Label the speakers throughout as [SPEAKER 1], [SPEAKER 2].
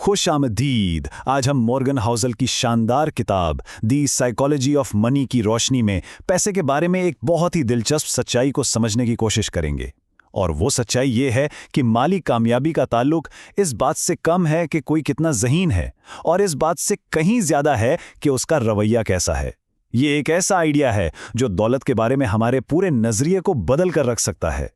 [SPEAKER 1] خوش آمدید۔ آج ہم مورگن ہاؤزل کی شاندار کتاب دی سائیکالوجی آف منی کی روشنی میں پیسے کے بارے میں ایک بہت ہی دلچسپ سچائی کو سمجھنے کی کوشش کریں گے، اور وہ سچائی یہ ہے کہ مالی کامیابی کا تعلق اس بات سے کم ہے کہ کوئی کتنا ذہین ہے، اور اس بات سے کہیں زیادہ ہے کہ اس کا رویہ کیسا ہے۔ یہ ایک ایسا آئیڈیا ہے جو دولت کے بارے میں ہمارے پورے نظریے کو بدل کر رکھ سکتا ہے۔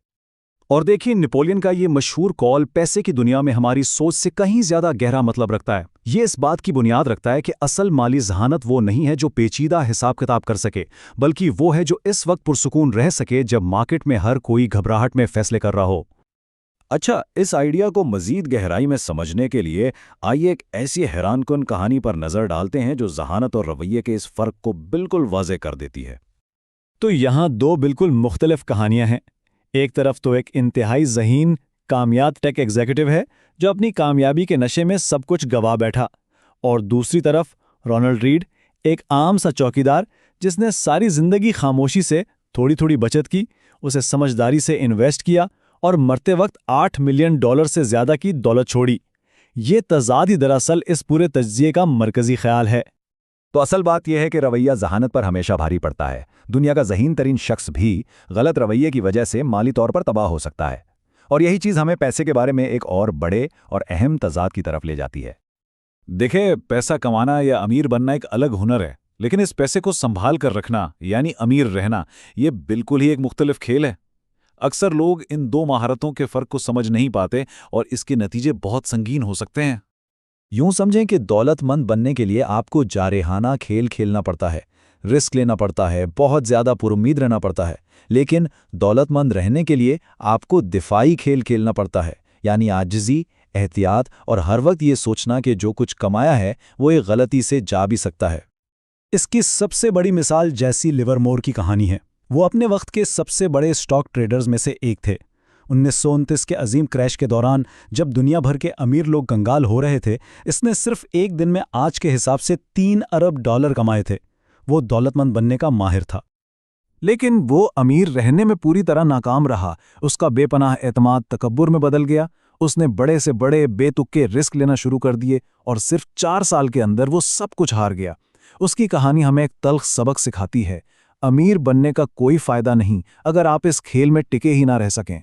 [SPEAKER 2] اور دیکھیں، نپولین کا یہ مشہور قول پیسے کی دنیا میں ہماری سوچ سے کہیں زیادہ گہرا مطلب رکھتا ہے۔ یہ اس بات کی بنیاد رکھتا ہے کہ اصل مالی ذہانت وہ نہیں ہے جو پیچیدہ حساب کتاب کر سکے، بلکہ وہ ہے جو اس وقت پرسکون رہ سکے جب مارکیٹ میں ہر کوئی گھبراہٹ میں فیصلے کر رہا ہو۔
[SPEAKER 3] اچھا، اس آئیڈیا کو مزید گہرائی میں سمجھنے کے لیے آئیے ایک ایسی حیران کن کہانی پر نظر ڈالتے ہیں جو ذہانت اور رویے کے اس فرق کو بالکل واضح کر دیتی ہے۔
[SPEAKER 2] تو یہاں دو بالکل مختلف کہانیاں ہیں۔ ایک طرف تو ایک انتہائی ذہین کامیاب ٹیک ایگزیکٹو ہے جو اپنی کامیابی کے نشے میں سب کچھ گوا بیٹھا، اور دوسری طرف رونلڈ ریڈ، ایک عام سا چوکیدار جس نے ساری زندگی خاموشی سے تھوڑی تھوڑی بچت کی، اسے سمجھداری سے انویسٹ کیا اور مرتے وقت $8 ملین سے زیادہ کی دولت چھوڑی۔ یہ تضاد ہی دراصل اس پورے تجزیے کا مرکزی خیال ہے۔
[SPEAKER 3] تو اصل بات یہ ہے کہ رویہ ذہانت پر ہمیشہ بھاری پڑتا ہے۔ دنیا کا ذہین ترین شخص بھی غلط رویے کی وجہ سے مالی طور پر تباہ ہو سکتا ہے، اور یہی چیز ہمیں پیسے کے بارے میں ایک اور بڑے اور اہم تضاد کی طرف لے جاتی ہے۔ دیکھیں، پیسہ کمانا یا امیر بننا ایک الگ ہنر ہے، لیکن اس پیسے کو سنبھال کر رکھنا یعنی امیر رہنا، یہ بالکل ہی ایک مختلف کھیل ہے۔ اکثر لوگ ان دو مہارتوں کے فرق کو سمجھ نہیں پاتے، اور اس کے نتیجے بہت سنگین ہو سکتے ہیں۔
[SPEAKER 4] یوں سمجھیں کہ دولت مند بننے کے لیے آپ کو جارحانہ کھیل کھیلنا پڑتا ہے، رسک لینا پڑتا ہے، بہت زیادہ پر امید رہنا پڑتا ہے، لیکن دولت مند رہنے کے لیے آپ کو دفاعی کھیل کھیلنا پڑتا ہے، یعنی عاجزی، احتیاط اور ہر وقت یہ سوچنا کہ جو کچھ کمایا ہے وہ ایک غلطی سے جا بھی سکتا ہے۔
[SPEAKER 2] اس کی سب سے بڑی مثال جیسی لیورمور کی کہانی ہے۔ وہ اپنے وقت کے سب سے بڑے اسٹاک ٹریڈرز میں سے ایک تھے۔ 1929 کے عظیم کریش کے دوران جب دنیا بھر کے امیر لوگ کنگال ہو رہے تھے، اس نے صرف ایک دن میں آج کے حساب سے $3 ارب کمائے تھے۔ وہ دولت مند بننے کا ماہر تھا، لیکن وہ امیر رہنے میں پوری طرح ناکام رہا۔ اس کا بے پناہ اعتماد تکبر میں بدل گیا۔ اس نے بڑے سے بڑے بے تکے رسک لینا شروع کر دیے، اور صرف 4 سال کے اندر وہ سب کچھ ہار گیا۔ اس کی کہانی ہمیں ایک تلخ سبق سکھاتی ہے: امیر بننے کا کوئی فائدہ نہیں اگر آپ اس کھیل میں ٹکے ہی نہ رہ سکیں۔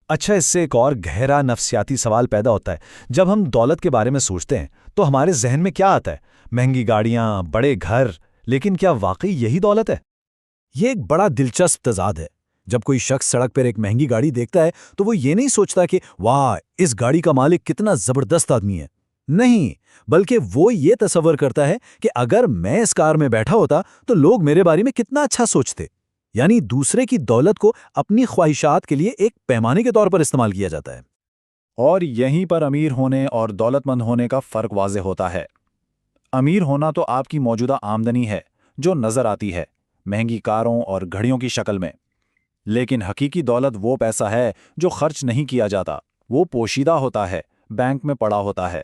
[SPEAKER 4] اچھا، اس سے ایک اور گہرا نفسیاتی سوال پیدا ہوتا ہے۔ جب ہم دولت کے بارے میں سوچتے ہیں تو ہمارے ذہن میں کیا آتا ہے؟ مہنگی گاڑیاں، بڑے گھر، لیکن کیا واقعی یہی دولت ہے؟ یہ ایک بڑا دلچسپ تضاد ہے۔ جب کوئی شخص سڑک پر ایک مہنگی گاڑی دیکھتا ہے تو وہ یہ نہیں سوچتا کہ واہ، اس گاڑی کا مالک کتنا زبردست آدمی ہے۔ نہیں، بلکہ وہ یہ تصور کرتا ہے کہ اگر میں اس کار میں بیٹھا ہوتا تو لوگ میرے بارے میں کتنا اچھا سوچتے۔ یعنی دوسرے کی دولت کو اپنی خواہشات کے لیے ایک پیمانے کے طور پر استعمال کیا جاتا ہے۔
[SPEAKER 3] اور یہیں پر امیر ہونے اور دولت مند ہونے کا فرق واضح ہوتا ہے۔ امیر ہونا تو آپ کی موجودہ آمدنی ہے جو نظر آتی ہے، مہنگی کاروں اور گھڑیوں کی شکل میں، لیکن حقیقی دولت وہ پیسہ ہے جو خرچ نہیں کیا جاتا، وہ پوشیدہ ہوتا ہے، بینک میں پڑا ہوتا ہے۔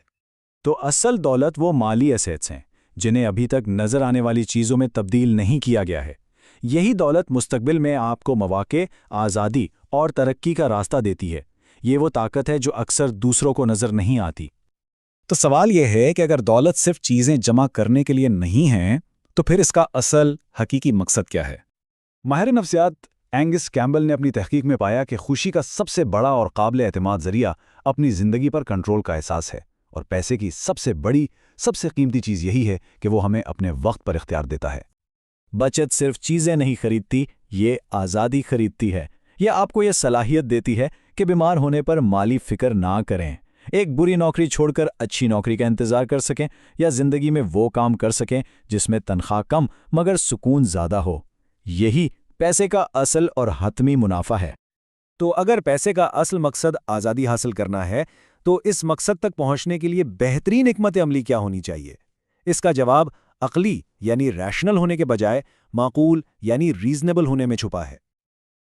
[SPEAKER 2] تو اصل دولت وہ مالی ایسیٹس ہیں جنہیں ابھی تک نظر آنے والی چیزوں میں تبدیل نہیں کیا گیا ہے۔ یہی دولت مستقبل میں آپ کو مواقع، آزادی اور ترقی کا راستہ دیتی ہے۔ یہ وہ طاقت ہے جو اکثر دوسروں کو نظر نہیں آتی۔
[SPEAKER 1] تو سوال یہ ہے کہ اگر دولت صرف چیزیں جمع کرنے کے لیے نہیں ہے تو پھر اس کا اصل حقیقی مقصد کیا ہے؟
[SPEAKER 2] ماہر نفسیات اینگس کیمبل نے اپنی تحقیق میں پایا کہ خوشی کا سب سے بڑا اور قابل اعتماد ذریعہ اپنی زندگی پر کنٹرول کا احساس ہے، اور پیسے کی سب سے بڑی، سب سے قیمتی چیز یہی ہے کہ وہ ہمیں اپنے وقت پر اختیار دیتا ہے۔
[SPEAKER 1] بچت صرف چیزیں نہیں خریدتی، یہ آزادی خریدتی ہے۔ یہ آپ کو یہ صلاحیت دیتی ہے کہ بیمار ہونے پر مالی فکر نہ کریں، ایک بری نوکری چھوڑ کر اچھی نوکری کا انتظار کر سکیں، یا زندگی میں وہ کام کر سکیں جس میں تنخواہ کم مگر سکون زیادہ ہو۔ یہی پیسے کا اصل اور حتمی منافع ہے۔
[SPEAKER 3] تو اگر پیسے کا اصل مقصد آزادی حاصل کرنا ہے تو اس مقصد تک پہنچنے کے لیے بہترین حکمت عملی کیا ہونی چاہیے؟ اس کا جواب عقلی یعنی ریشنل ہونے کے بجائے معقول یعنی ریزنیبل ہونے میں چھپا ہے۔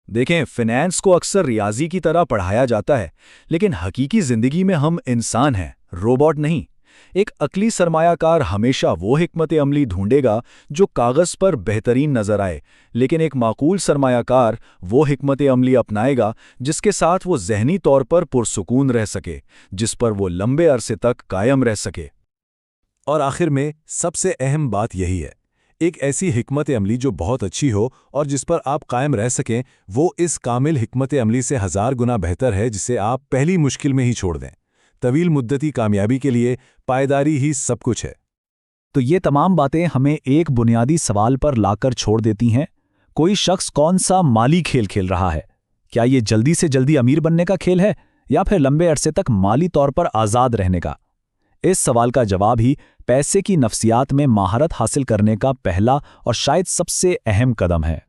[SPEAKER 4] دیکھیں، فنانس کو اکثر ریاضی کی طرح پڑھایا جاتا ہے، لیکن حقیقی زندگی میں ہم انسان ہیں، روبوٹ نہیں۔
[SPEAKER 3] ایک عقلی سرمایہ کار ہمیشہ وہ حکمت عملی ڈھونڈے گا جو کاغذ پر بہترین نظر آئے، لیکن ایک معقول سرمایہ کار وہ حکمت عملی اپنائے گا جس کے ساتھ وہ ذہنی طور پر پرسکون رہ سکے، جس پر وہ لمبے عرصے تک قائم رہ سکے۔
[SPEAKER 5] اور آخر میں سب سے اہم بات یہی ہے، ایک ایسی حکمت عملی جو بہت اچھی ہو اور جس پر آپ قائم رہ سکیں، وہ اس کامل حکمت عملی سے 1000 گنا بہتر ہے جسے آپ پہلی مشکل میں ہی چھوڑ دیں۔ طویل مدتی کامیابی کے لیے پائیداری ہی سب کچھ ہے۔
[SPEAKER 2] تو یہ تمام باتیں ہمیں ایک بنیادی سوال پر لا کر چھوڑ دیتی ہیں، کوئی شخص کون سا مالی کھیل کھیل رہا ہے؟ کیا یہ جلدی سے جلدی امیر بننے کا کھیل ہے یا پھر لمبے عرصے تک مالی طور پر آزاد رہنے کا؟ اس سوال کا جواب ہی پیسے کی نفسیات میں مہارت حاصل کرنے کا پہلا اور شاید سب سے اہم قدم ہے۔